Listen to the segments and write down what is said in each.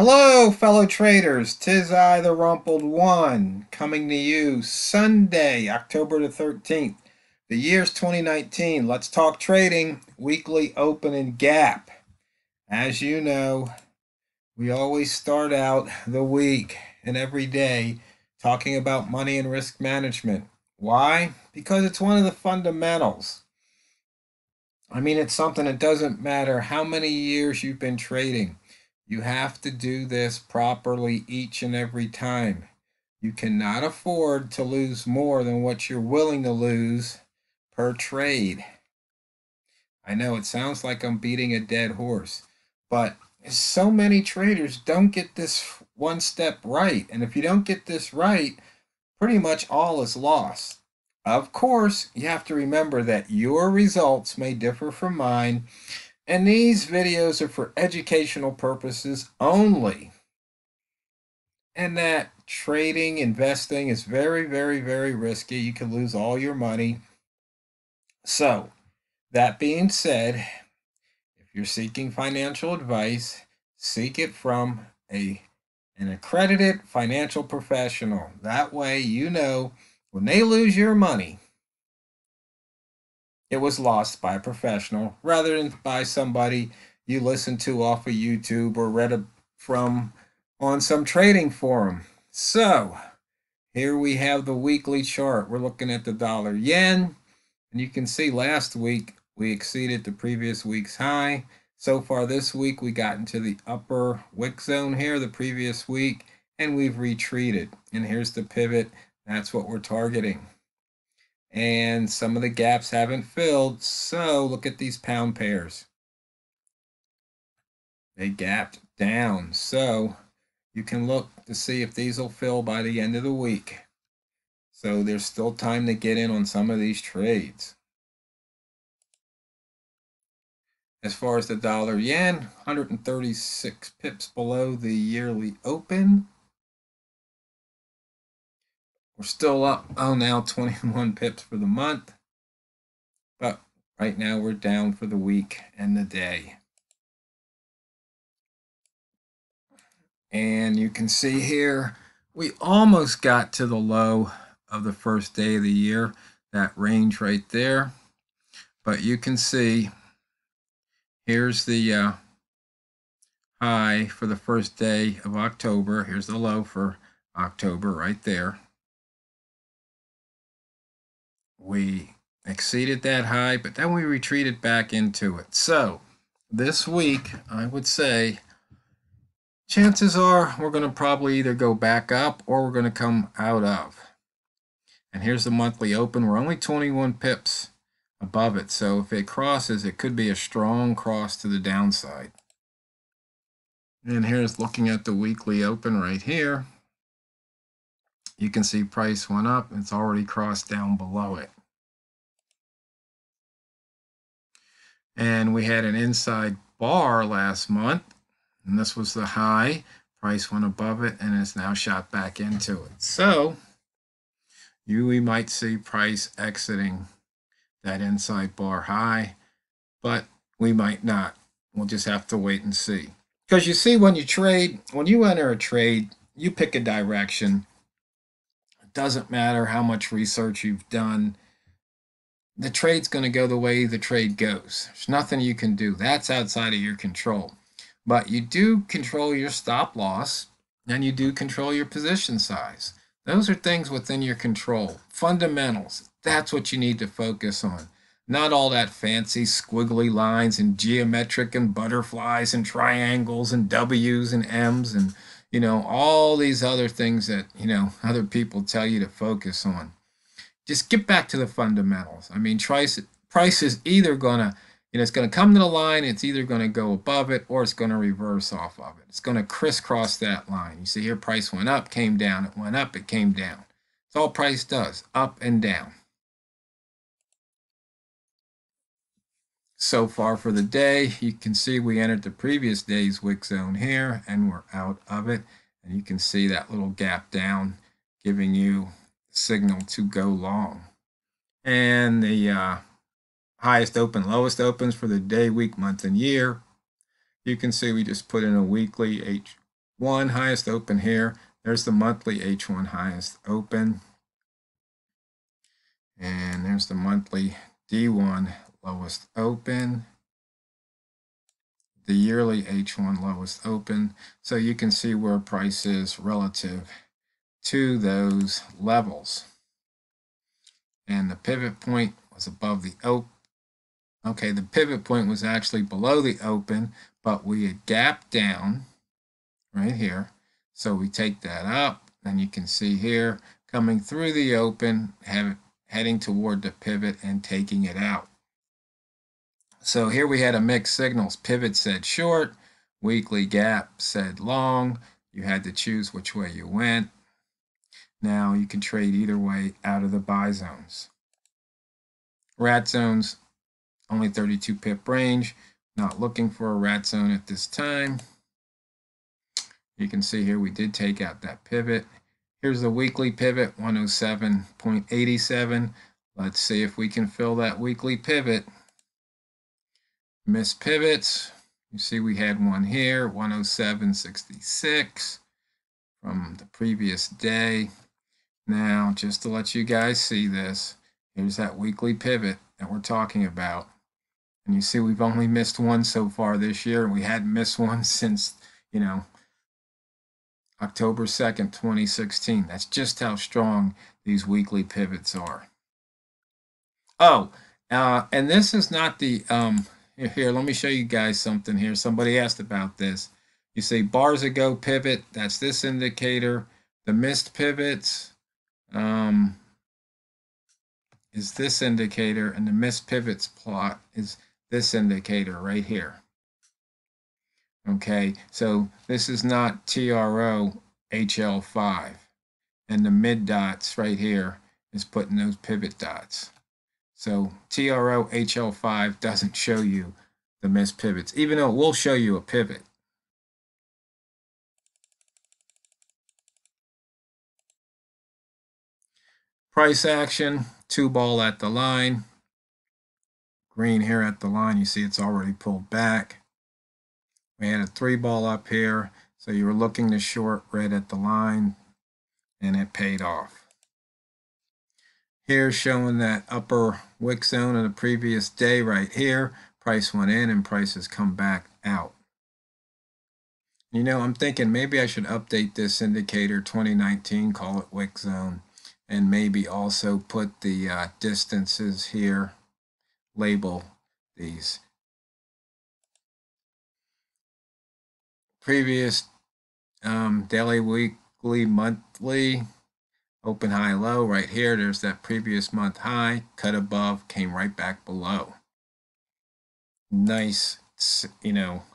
Hello, fellow traders. 'Tis I, the Rumpled One, coming to you Sunday, October the 13th. The year's 2019. Let's talk trading, weekly open and gap. As you know, we always start out the week and every day talking about money and risk management. Why? Because it's one of the fundamentals. I mean, it's something that doesn't matter how many years you've been trading. You have to do this properly each and every time. You cannot afford to lose more than what you're willing to lose per trade. I know it sounds like I'm beating a dead horse, but so many traders don't get this one step right. And if you don't get this right, pretty much all is lost. Of course, you have to remember that your results may differ from mine, and these videos are for educational purposes only. And that trading, investing is very, very, very risky. You can lose all your money. So, that being said, if you're seeking financial advice, seek it from an accredited financial professional. That way, you know when they lose your money, it was lost by a professional rather than by somebody you listened to off of YouTube or read from on some trading forum. So, here we have the weekly chart. We're looking at the dollar yen, and you can see last week we exceeded the previous week's high. So far this week we got into the upper wick zone here the previous week, and we've retreated. And here's the pivot. That's what we're targeting. And some of the gaps haven't filled, so look at these pound pairs. They gapped down, so you can look to see if these will fill by the end of the week. So there's still time to get in on some of these trades. As far as the dollar yen, 136 pips below the yearly open. We're still up, now 21 pips for the month. But right now we're down for the week and the day. And you can see here, we almost got to the low of the first day of the year, that range right there. But you can see, here's the high for the first day of October. Here's the low for October right there. We exceeded that high, but then we retreated back into it. So this week, I would say, chances are we're going to probably either go back up or we're going to come out of. And here's the monthly open. We're only 21 pips above it. So if it crosses, it could be a strong cross to the downside. And here's looking at the weekly open right here. You can see price went up. It's already crossed down below it. And we had an inside bar last month, and this was the high. Price went above it, and it's now shot back into it. So we might see price exiting that inside bar high, but we might not. We'll just have to wait and see. Because you see, when you trade, when you enter a trade, you pick a direction. It doesn't matter how much research you've done. The trade's going to go the way the trade goes. There's nothing you can do. That's outside of your control. But you do control your stop loss, and you do control your position size. Those are things within your control. Fundamentals. That's what you need to focus on. Not all that fancy squiggly lines and geometric and butterflies and triangles and W's and M's and, all these other things that, other people tell you to focus on. Just get back to the fundamentals. I mean, price is either going to, it's going to come to the line, it's either going to go above it, or it's going to reverse off of it. It's going to crisscross that line. You see here, price went up, came down, it went up, it came down. That's all price does, up and down. So far for the day, you can see we entered the previous day's wick zone here, and we're out of it. And you can see that little gap down giving you signal to go long. And the highest open, lowest opens for the day, week, month, and year. You can see we just put in a weekly H1 highest open here. There's the monthly H1 highest open. And there's the monthly D1 lowest open. The yearly H1 lowest open. So you can see where price is relative to those levels. And the pivot point was above the open. Okay, the pivot point was actually below the open, but we had gapped down right here. So we take that up, and you can see here coming through the open, heading toward the pivot and taking it out. So here we had a mixed signals. Pivot said short, weekly gap said long. You had to choose which way you went. Now you can trade either way out of the buy zones. Rat zones, only 32 pip range. Not looking for a rat zone at this time. You can see here we did take out that pivot. Here's the weekly pivot, 107.87. Let's see if we can fill that weekly pivot. Missed pivots. You see we had one here, 107.66 from the previous day. Now, just to let you guys see this, here's that weekly pivot that we're talking about. And you see we've only missed one so far this year, and we hadn't missed one since, October 2nd, 2016. That's just how strong these weekly pivots are. Oh, and this is not the, here, let me show you guys something here. Somebody asked about this. You see bars ago pivot, that's this indicator. The missed pivots is this indicator, and the missed pivots plot is this indicator right here. Okay, so this is not TRO HL5, and the mid dots right here is putting those pivot dots. So TRO HL5 doesn't show you the missed pivots, even though it will show you a pivot. Price action, 2-ball at the line. Green here at the line, you see it's already pulled back. We had a 3-ball up here, so you were looking to short red at the line, and it paid off. Here's showing that upper wick zone of the previous day right here. Price went in and price has come back out. I'm thinking maybe I should update this indicator 2019, call it wick zone, and maybe also put the distances here, label these. Previous daily, weekly, monthly, open, high, low right here. There's that previous month high, cut above, came right back below. Nice,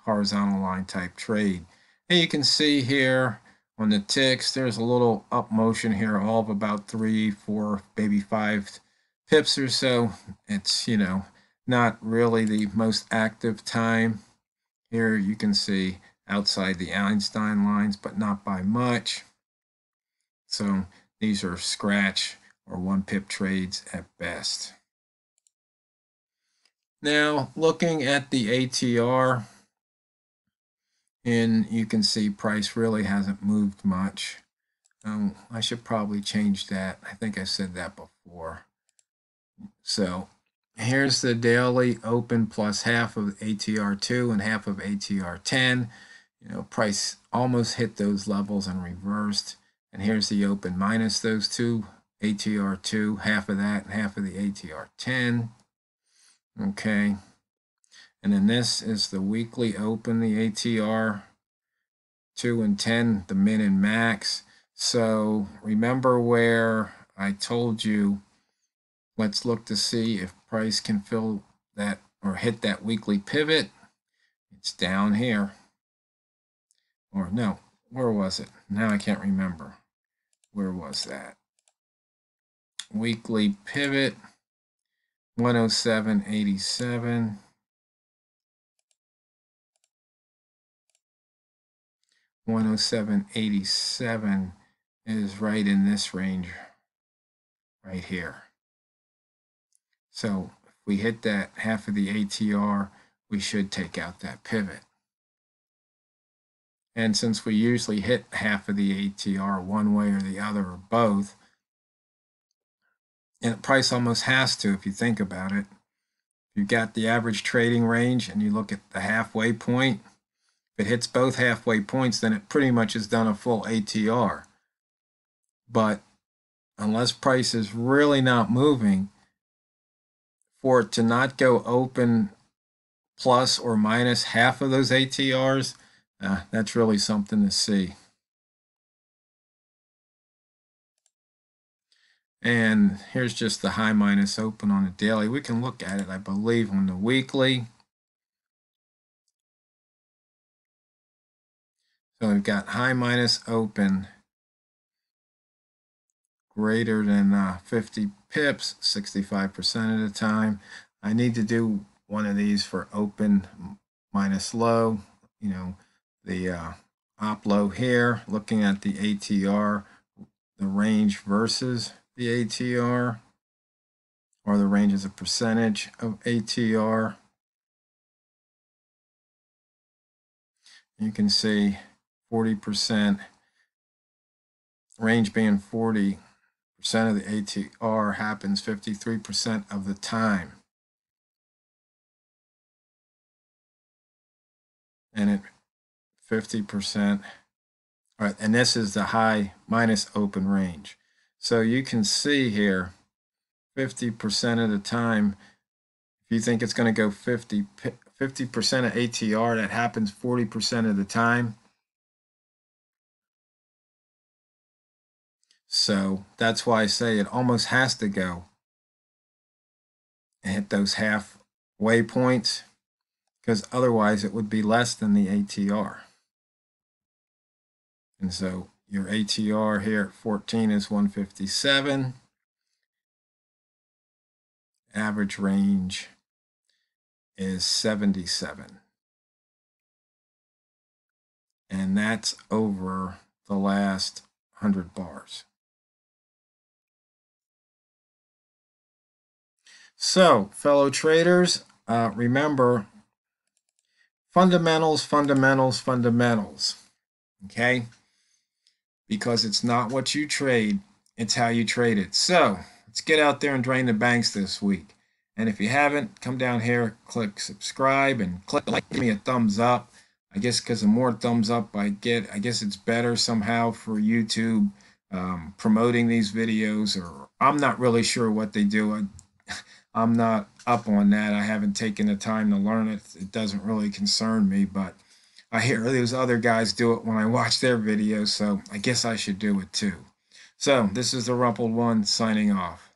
horizontal line type trade. And you can see here on the ticks, there's a little up motion here, all of about 3, 4, maybe 5 pips or so. It's, not really the most active time. Here you can see outside the Einstein lines, but not by much. So these are scratch or 1-pip trades at best. Now looking at the ATR, and you can see price really hasn't moved much. I should probably change that. I think I said that before. So here's the daily open plus half of ATR2 and half of ATR10. Price almost hit those levels and reversed. And here's the open minus those two, ATR2, half of that and half of the ATR10. Okay. And then this is the weekly open, the ATR 2 and 10, the min and max. So remember where I told you, let's look to see if price can fill that or hit that weekly pivot. It's down here. Or no, where was it? Now I can't remember. Where was that? Weekly pivot, 107.87. 107.87 is right in this range right here. So if we hit that half of the ATR, we should take out that pivot. And since we usually hit half of the ATR one way or the other or both, and the price almost has to if you think about it. You've got the average trading range and you look at the halfway point. If it hits both halfway points, then it pretty much has done a full ATR. But unless price is really not moving, for it to not go open plus or minus half of those ATRs, that's really something to see. And here's just the high minus open on the daily. We can look at it, I believe, on the weekly. So we've got high minus open greater than 50 pips, 65% of the time. I need to do one of these for open minus low, you know, the op low here, looking at the ATR, the range versus the ATR, or the range as a percentage of ATR. You can see 40%, range being 40% of the ATR happens 53% of the time. And at 50%, all right, and this is the high minus open range. So you can see here, 50% of the time, if you think it's going to go 50% of ATR, that happens 40% of the time. So that's why I say it almost has to go and hit those halfway points, because otherwise it would be less than the ATR. And so your ATR here at 14 is 157. Average range is 77. And that's over the last 100 bars. So, fellow traders, remember, fundamentals, fundamentals, fundamentals, okay? Because it's not what you trade, it's how you trade it. So, let's get out there and drain the banks this week. And if you haven't, come down here, click subscribe, and click like, give me a thumbs up. I guess because the more thumbs up I get, I guess it's better somehow for YouTube promoting these videos, or I'm not really sure what they do. I'm not up on that. I haven't taken the time to learn it. It doesn't really concern me, but I hear those other guys do it when I watch their videos, so I guess I should do it too. So this is TheRumpledOne signing off.